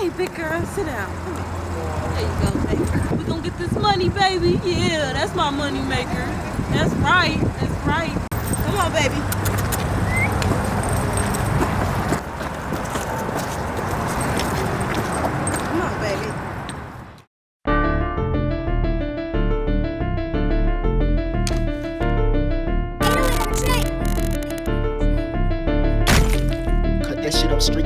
Hey, big girl, sit down. Come on. There you go, baby. We gonna get this money, baby. Yeah, that's my money maker. That's right. That's right. Come on, baby. Come on, baby. Cut that shit up straight.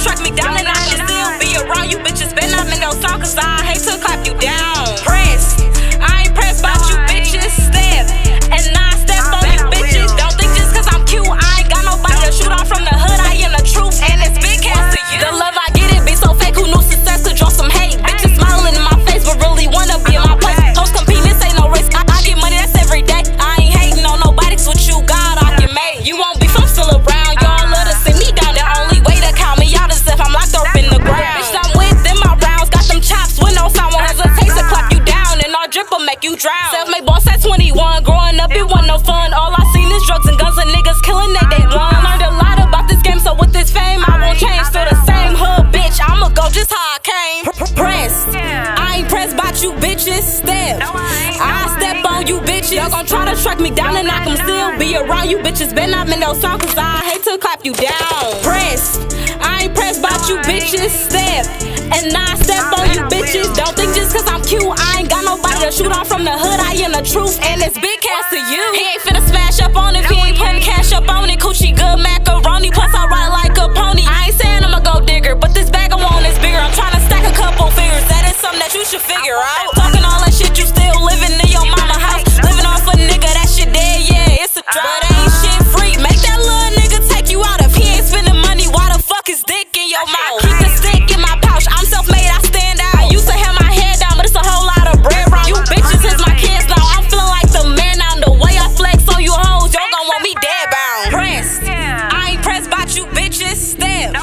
Track me down and I can still be around you bitches. Bet I'm in no song cause I hate to clap you down. Press, I ain't pressed about you bitches. Step, and I step on you bitches. Don't think just cause I'm cute, I ain't got nobody to shoot off from the hood. I am the truth and it's big ass to you. The love I get it be so fake, who knew success could draw some hate. Bitches smiling in my face but really wanna be in my place. Hoes compete, this ain't no risk, I get money, that's every day. I ain't hating on nobody, cause what you got I can make. You won't be from still around, y'all love to see me down. The only way to count me out is if I'm locked up in the ground. Bitch, I'm with them, my rounds got them chops with no sound, won't hesitate to clap you down, and our drip will make you drown. Self-made boss at 21, growing up it wasn't no fun. All I seen is drugs and guns and niggas killing they day one. Learned a lot about this game, so with this fame I won't change. Still the same hood, bitch, I'ma go just how I came. Pressed, I ain't pressed about you bitches. Step, I step on you bitches. Y'all gon' try to track me down and I can still be around you bitches. Bet I'm in no song cause I hate to clap you down. Pressed, I ain't pressed about you bitches. Step, and I step on you bitches. Don't think just cause I'm cute, I ain't got nobody to shoot off from the hood. I am the truth and it's big cash to you. He ain't finna smash up on it, he ain't putting cash up on it. Coochie good macaroni, plus I ride like a pony. I ain't saying I'm a gold digger, but this bag I want is bigger. I'm trying to stack a couple figures, that is something that you should figure out. Talking all that shit, you still living in your mama house. Living off a nigga, that shit dead, yeah, it's a drop. But ain't shit free, make that little nigga take you out. If he ain't spending money, why the fuck is dick in your mouth? Keep the stick in my pouch, I'm self-made, I stand out. I used to have my head down, but it's a whole lot of bread round. You bitches is my kids now, I'm feeling like the man now. The way I flex on you hoes, y'all gon' want me dead bound. Pressed, I ain't pressed about you bitches. Step,